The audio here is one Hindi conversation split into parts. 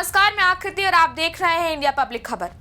नमस्कार, मैं आकृति और आप देख रहे हैं इंडिया पब्लिक खबर।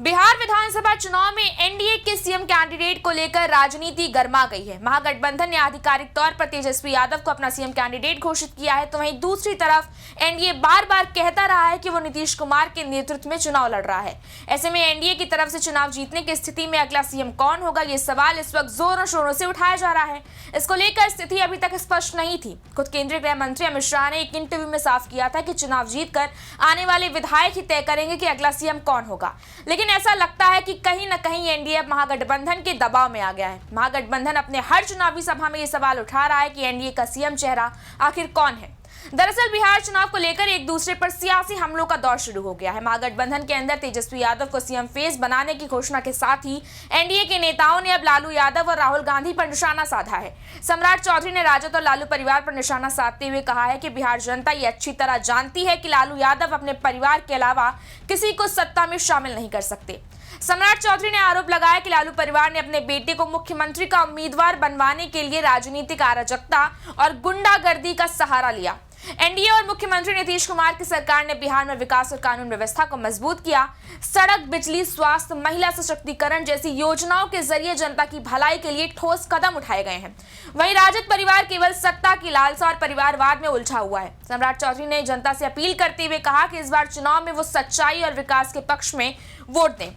बिहार विधानसभा चुनाव में एनडीए के सीएम कैंडिडेट को लेकर राजनीति गर्मा गई है। महागठबंधन ने आधिकारिक तौर पर तेजस्वी यादव को अपना सीएम कैंडिडेट घोषित किया है, तो वहीं दूसरी तरफ एनडीए बार बार कहता रहा है कि वो नीतीश कुमार के नेतृत्व में चुनाव लड़ रहा है। ऐसे में एनडीए की तरफ से चुनाव जीतने की स्थिति में अगला सीएम कौन होगा, ये सवाल इस वक्त जोरों शोरों से उठाया जा रहा है। इसको लेकर स्थिति अभी तक स्पष्ट नहीं थी। खुद केंद्रीय गृह मंत्री अमित शाह ने एक इंटरव्यू में साफ किया था कि चुनाव जीतकर आने वाले विधायक ही तय करेंगे कि अगला सीएम कौन होगा, लेकिन ऐसा लगता है कि कहीं न कहीं एनडीए अब महागठबंधन के दबाव में आ गया है। महागठबंधन अपने हर चुनावी सभा में ये सवाल उठा रहा है कि एनडीए का सीएम चेहरा आखिर कौन है। दरअसल बिहार चुनाव को लेकर एक दूसरे पर सियासी हमलों का दौर शुरू हो गया है। महागठबंधन के अंदर तेजस्वी यादव को सीएम फेस बनाने की घोषणा के साथ ही एनडीए के नेताओं ने अब लालू यादव और राहुल गांधी पर निशाना साधा है। सम्राट चौधरी ने राजद और लालू परिवार पर निशाना साधते हुए कहा है कि बिहार जनता ये अच्छी तरह जानती है कि लालू यादव अपने परिवार के अलावा किसी को सत्ता में शामिल नहीं कर सकते। सम्राट चौधरी ने आरोप लगाया कि लालू परिवार ने अपने बेटे को मुख्यमंत्री का उम्मीदवार बनवाने के लिए राजनीतिक अराजकता और गुंडागर्दी का सहारा लिया। एनडीए और मुख्यमंत्री नीतीश कुमार की सरकार ने बिहार में विकास और कानून व्यवस्था को मजबूत किया। सड़क, बिजली, स्वास्थ्य, महिला सशक्तिकरण जैसी योजनाओं के जरिए जनता की भलाई के लिए ठोस कदम उठाए गए हैं। वहीं राजद परिवार केवल सत्ता की लालसा और परिवारवाद में उलझा हुआ है। सम्राट चौधरी ने जनता से अपील करते हुए कहा कि इस बार चुनाव में वो सच्चाई और विकास के पक्ष में वोट दें।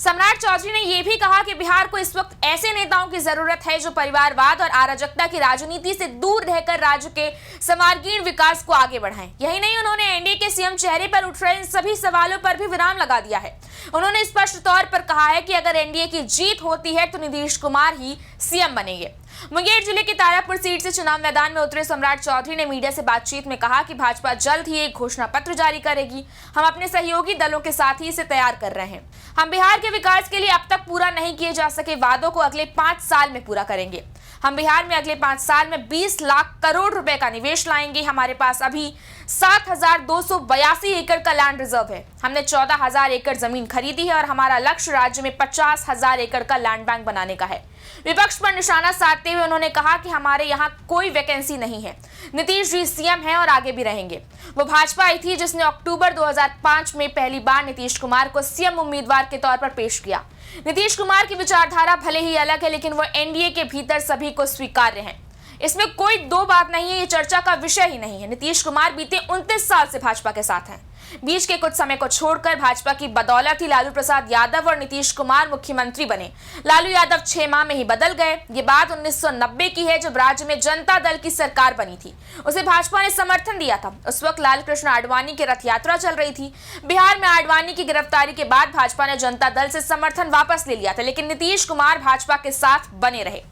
सम्राट चौधरी ने यह भी कहा कि बिहार को इस वक्त ऐसे नेताओं की जरूरत है जो परिवारवाद और अराजकता की राजनीति से दूर रहकर राज्य के सर्वांगीण विकास को आगे बढ़ाएं। यही नहीं, उन्होंने एनडीए के सीएम चेहरे पर उठ रहे इन सभी सवालों पर भी विराम लगा दिया है। उन्होंने स्पष्ट तौर पर कहा है कि अगर एनडीए की जीत होती है तो नीतीश कुमार ही सीएम बनेंगे। मुंगेर जिले की तारापुर सीट से चुनाव मैदान में उतरे सम्राट चौधरी ने मीडिया से बातचीत में कहा कि भाजपा जल्द ही एक घोषणा पत्र जारी करेगी। हम अपने सहयोगी दलों के साथ ही इसे तैयार कर रहे हैं। हम बिहार के विकास के लिए अब तक पूरा नहीं किए जा सके वादों को अगले 5 साल में पूरा करेंगे। हम बिहार में अगले 5 साल में 20 लाख करोड़ रुपए का निवेश लाएंगे। हमारे पास अभी 7,282 एकड़ का लैंड रिजर्व है। हमने 14,000 एकड़ जमीन खरीदी है और हमारा लक्ष्य राज्य में 50,000 एकड़ का लैंड बैंक बनाने का है। विपक्ष पर निशाना साधते हुए उन्होंने कहा कि हमारे यहाँ कोई वैकेंसी नहीं है। नीतीश जी सीएम हैं और आगे भी रहेंगे। वो भाजपा आई थी जिसने अक्टूबर 2005 में पहली बार नीतीश कुमार को सीएम उम्मीदवार के तौर पर पेश किया। नीतीश कुमार की विचारधारा भले ही अलग है, लेकिन वो एनडीए के भीतर सभी को स्वीकार्य हैं। इसमें कोई दो बात नहीं है, ये चर्चा का विषय ही नहीं है। नीतीश कुमार बीते 29 साल से भाजपा के साथ हैं। बीच के कुछ समय को छोड़कर भाजपा की बदौलत ही लालू प्रसाद यादव और नीतीश कुमार मुख्यमंत्री बने। लालू यादव 6 माह में ही बदल गए। ये बात 1990 की है, जब राज्य में जनता दल की सरकार बनी थी। उसे भाजपा ने समर्थन दिया था। उस वक्त लालकृष्ण आडवाणी की रथ यात्रा चल रही थी। बिहार में आडवाणी की गिरफ्तारी के बाद भाजपा ने जनता दल से समर्थन वापस ले लिया था, लेकिन नीतीश कुमार भाजपा के साथ बने रहे।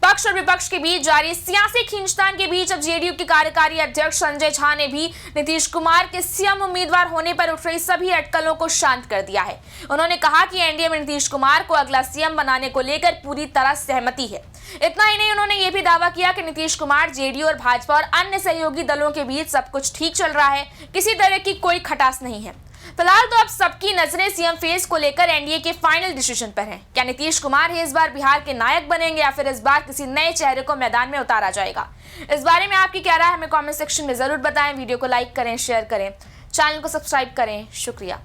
पक्ष और विपक्ष के बीच जारी सियासी खींचतान के बीच अब जेडीयू के कार्यकारी अध्यक्ष संजय झा ने भी नीतीश कुमार के सीएम उम्मीदवार होने पर उठ रही सभी अटकलों को शांत कर दिया है। उन्होंने कहा कि एनडीए में नीतीश कुमार को अगला सीएम बनाने को लेकर पूरी तरह सहमति है। इतना ही नहीं, उन्होंने ये भी दावा किया कि नीतीश कुमार, जेडीयू और भाजपा और अन्य सहयोगी दलों के बीच सब कुछ ठीक चल रहा है, किसी तरह की कोई खटास नहीं है। फिलहाल तो अब सबकी नजरें सीएम फेस को लेकर एनडीए के फाइनल डिसीजन पर हैं। क्या नीतीश कुमार ही इस बार बिहार के नायक बनेंगे या फिर इस बार किसी नए चेहरे को मैदान में उतारा जाएगा? इस बारे में आपकी क्या राय है, हमें कमेंट सेक्शन में जरूर बताएं। वीडियो को लाइक करें, शेयर करें, चैनल को सब्सक्राइब करें। शुक्रिया।